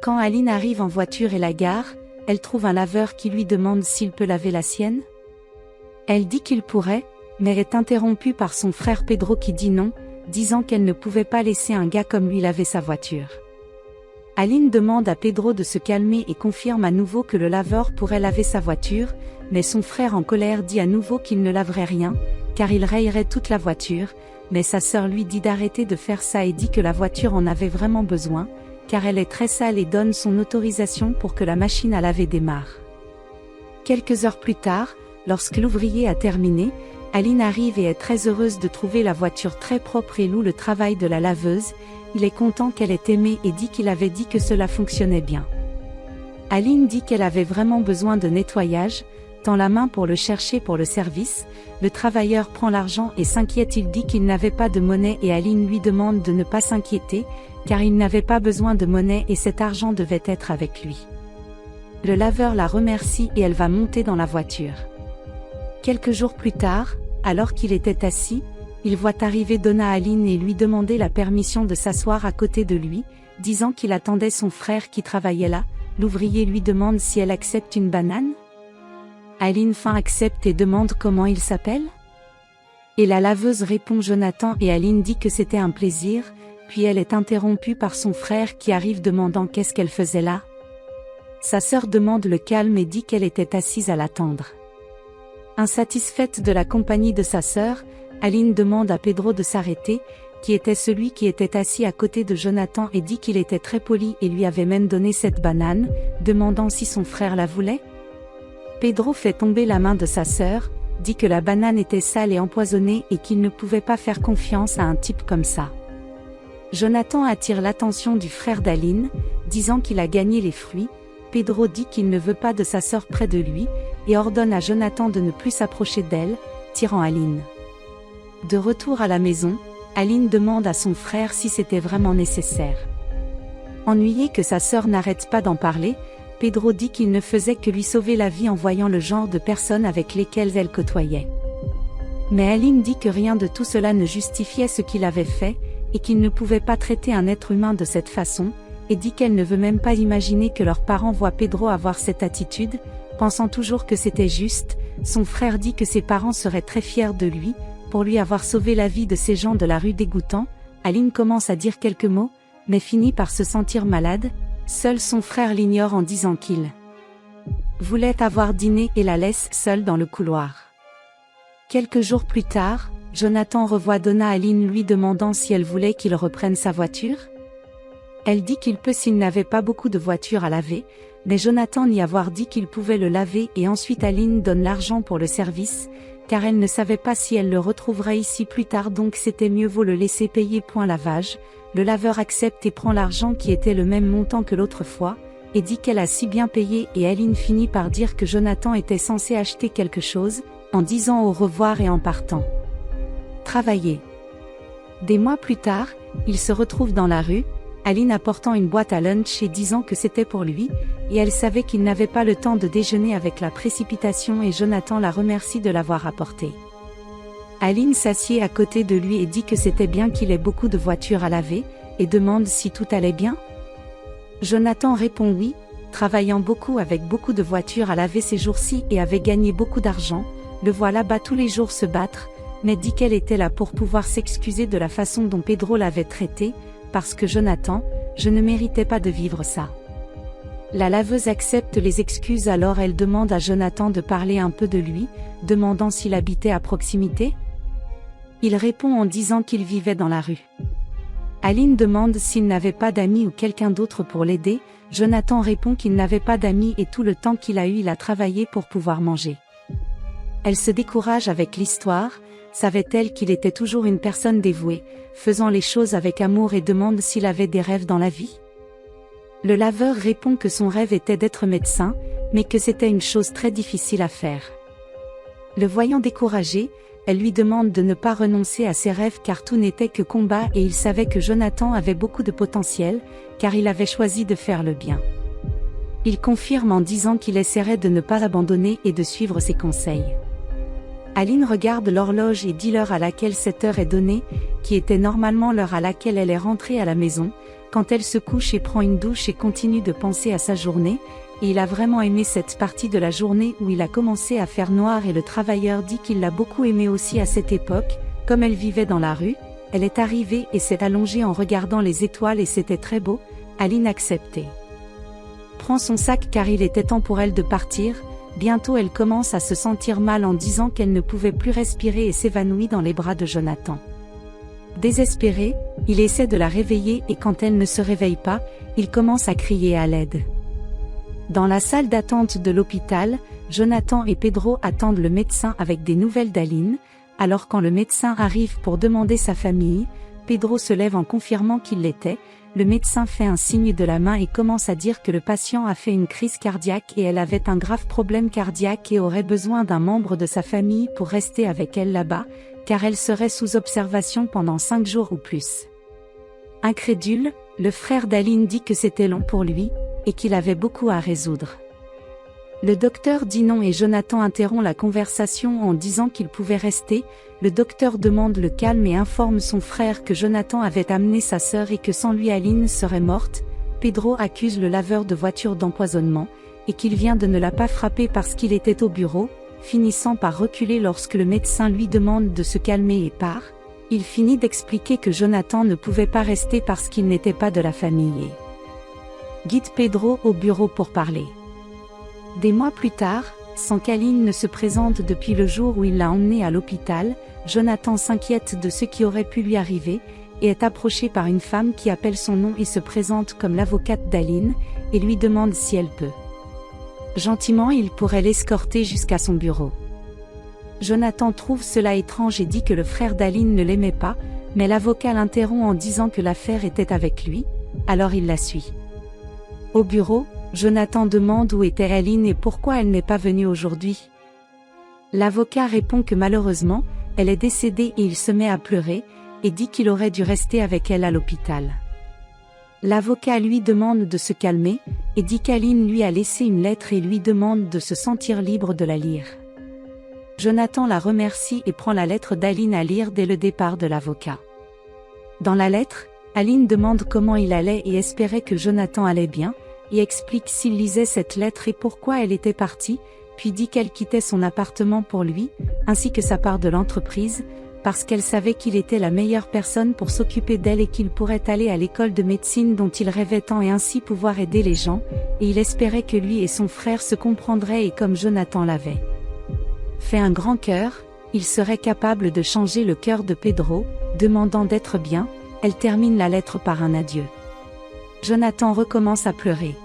Quand Aline arrive en voiture et la gare, elle trouve un laveur qui lui demande s'il peut laver la sienne. Elle dit qu'il pourrait, mais est interrompue par son frère Pedro qui dit non, disant qu'elle ne pouvait pas laisser un gars comme lui laver sa voiture. Aline demande à Pedro de se calmer et confirme à nouveau que le laveur pourrait laver sa voiture, mais son frère en colère dit à nouveau qu'il ne laverait rien, car il rayerait toute la voiture, mais sa sœur lui dit d'arrêter de faire ça et dit que la voiture en avait vraiment besoin, car elle est très sale et donne son autorisation pour que la machine à laver démarre. Quelques heures plus tard, lorsque l'ouvrier a terminé, Aline arrive et est très heureuse de trouver la voiture très propre et loue le travail de la laveuse. Il est content qu'elle ait aimé et dit qu'il avait dit que cela fonctionnait bien. Aline dit qu'elle avait vraiment besoin de nettoyage, tend la main pour le chercher pour le service. Le travailleur prend l'argent et s'inquiète, il dit qu'il n'avait pas de monnaie et Aline lui demande de ne pas s'inquiéter, car il n'avait pas besoin de monnaie et cet argent devait être avec lui. Le laveur la remercie et elle va monter dans la voiture. Quelques jours plus tard, alors qu'il était assis, il voit arriver Donna Aline et lui demander la permission de s'asseoir à côté de lui, disant qu'il attendait son frère qui travaillait là. L'ouvrier lui demande si elle accepte une banane. Aline accepte et demande comment il s'appelle. Et la laveuse répond Jonathan et Aline dit que c'était un plaisir, puis elle est interrompue par son frère qui arrive demandant qu'est-ce qu'elle faisait là. Sa sœur demande le calme et dit qu'elle était assise à l'attendre. Insatisfaite de la compagnie de sa sœur, Aline demande à Pedro de s'arrêter, qui était celui qui était assis à côté de Jonathan et dit qu'il était très poli et lui avait même donné cette banane, demandant si son frère la voulait. Pedro fait tomber la main de sa sœur, dit que la banane était sale et empoisonnée et qu'il ne pouvait pas faire confiance à un type comme ça. Jonathan attire l'attention du frère d'Aline, disant qu'il a gagné les fruits. Pedro dit qu'il ne veut pas de sa sœur près de lui, et ordonne à Jonathan de ne plus s'approcher d'elle, tirant Aline. De retour à la maison, Aline demande à son frère si c'était vraiment nécessaire. Ennuyé que sa sœur n'arrête pas d'en parler, Pedro dit qu'il ne faisait que lui sauver la vie en voyant le genre de personnes avec lesquelles elle côtoyait. Mais Aline dit que rien de tout cela ne justifiait ce qu'il avait fait, et qu'il ne pouvait pas traiter un être humain de cette façon, et dit qu'elle ne veut même pas imaginer que leurs parents voient Pedro avoir cette attitude, pensant toujours que c'était juste. Son frère dit que ses parents seraient très fiers de lui, pour lui avoir sauvé la vie de ces gens de la rue dégoûtants. Aline commence à dire quelques mots, mais finit par se sentir malade. Seul son frère l'ignore en disant qu'il voulait avoir dîné et la laisse seule dans le couloir. Quelques jours plus tard, Jonathan revoit Donna Aline lui demandant si elle voulait qu'il reprenne sa voiture. Elle dit qu'il peut s'il n'avait pas beaucoup de voitures à laver, mais Jonathan n'y avoir dit qu'il pouvait le laver et ensuite Aline donne l'argent pour le service, car elle ne savait pas si elle le retrouverait ici plus tard donc c'était mieux vaut le laisser payer point lavage. Le laveur accepte et prend l'argent qui était le même montant que l'autre fois, et dit qu'elle a si bien payé et Aline finit par dire que Jonathan était censé acheter quelque chose, en disant au revoir et en partant travailler. Des mois plus tard, ils se retrouvent dans la rue, Aline apportant une boîte à lunch et disant que c'était pour lui, et elle savait qu'il n'avait pas le temps de déjeuner avec la précipitation et Jonathan la remercie de l'avoir apporté. Aline s'assied à côté de lui et dit que c'était bien qu'il ait beaucoup de voitures à laver, et demande si tout allait bien. Jonathan répond oui, travaillant beaucoup avec beaucoup de voitures à laver ces jours-ci et avait gagné beaucoup d'argent, le voit là-bas tous les jours se battre, mais dit qu'elle était là pour pouvoir s'excuser de la façon dont Pedro l'avait traité, parce que Jonathan, je ne méritais pas de vivre ça. La laveuse accepte les excuses alors elle demande à Jonathan de parler un peu de lui, demandant s'il habitait à proximité. Il répond en disant qu'il vivait dans la rue. Aline demande s'il n'avait pas d'amis ou quelqu'un d'autre pour l'aider, Jonathan répond qu'il n'avait pas d'amis et tout le temps qu'il a eu il a travaillé pour pouvoir manger. Elle se décourage avec l'histoire, savait-elle qu'il était toujours une personne dévouée, faisant les choses avec amour et demande s'il avait des rêves dans la vie. Le laveur répond que son rêve était d'être médecin, mais que c'était une chose très difficile à faire. Le voyant découragé, elle lui demande de ne pas renoncer à ses rêves car tout n'était que combat et il savait que Jonathan avait beaucoup de potentiel, car il avait choisi de faire le bien. Il confirme en disant qu'il essaierait de ne pas abandonner et de suivre ses conseils. Aline regarde l'horloge et dit l'heure à laquelle cette heure est donnée, qui était normalement l'heure à laquelle elle est rentrée à la maison, quand elle se couche et prend une douche et continue de penser à sa journée, et il a vraiment aimé cette partie de la journée où il a commencé à faire noir et le travailleur dit qu'il l'a beaucoup aimé aussi à cette époque, comme elle vivait dans la rue, elle est arrivée et s'est allongée en regardant les étoiles et c'était très beau, Aline acceptait. Prend son sac car il était temps pour elle de partir, bientôt elle commence à se sentir mal en disant qu'elle ne pouvait plus respirer et s'évanouit dans les bras de Jonathan. Désespéré, il essaie de la réveiller et quand elle ne se réveille pas, il commence à crier à l'aide. Dans la salle d'attente de l'hôpital, Jonathan et Pedro attendent le médecin avec des nouvelles d'Aline, alors quand le médecin arrive pour demander sa famille, Pedro se lève en confirmant qu'il l'était, le médecin fait un signe de la main et commence à dire que le patient a fait une crise cardiaque et elle avait un grave problème cardiaque et aurait besoin d'un membre de sa famille pour rester avec elle là-bas, car elle serait sous observation pendant 5 jours ou plus. Incrédule, le frère d'Aline dit que c'était long pour lui, et qu'il avait beaucoup à résoudre. Le docteur dit non et Jonathan interrompt la conversation en disant qu'il pouvait rester, le docteur demande le calme et informe son frère que Jonathan avait amené sa sœur et que sans lui Aline serait morte. Pedro accuse le laveur de voiture d'empoisonnement, et qu'il vient de ne l'a pas frappé parce qu'il était au bureau, finissant par reculer lorsque le médecin lui demande de se calmer et part. Il finit d'expliquer que Jonathan ne pouvait pas rester parce qu'il n'était pas de la famille et guide Pedro au bureau pour parler. Des mois plus tard, sans qu'Aline ne se présente depuis le jour où il l'a emmenée à l'hôpital, Jonathan s'inquiète de ce qui aurait pu lui arriver, et est approché par une femme qui appelle son nom et se présente comme l'avocate d'Aline, et lui demande si elle peut. Gentiment il pourrait l'escorter jusqu'à son bureau. Jonathan trouve cela étrange et dit que le frère d'Aline ne l'aimait pas, mais l'avocat l'interrompt en disant que l'affaire était avec lui, alors il la suit. Au bureau, Jonathan demande où était Aline et pourquoi elle n'est pas venue aujourd'hui. L'avocat répond que malheureusement, elle est décédée et il se met à pleurer, et dit qu'il aurait dû rester avec elle à l'hôpital. L'avocat lui demande de se calmer, et dit qu'Aline lui a laissé une lettre et lui demande de se sentir libre de la lire. Jonathan la remercie et prend la lettre d'Aline à lire dès le départ de l'avocat. Dans la lettre, Aline demande comment il allait et espérait que Jonathan allait bien, et explique s'il lisait cette lettre et pourquoi elle était partie, puis dit qu'elle quittait son appartement pour lui, ainsi que sa part de l'entreprise, parce qu'elle savait qu'il était la meilleure personne pour s'occuper d'elle et qu'il pourrait aller à l'école de médecine dont il rêvait tant et ainsi pouvoir aider les gens, et il espérait que lui et son frère se comprendraient et comme Jonathan l'avait fait un grand cœur, il serait capable de changer le cœur de Pedro, demandant d'être bien, elle termine la lettre par un adieu. Jonathan recommence à pleurer.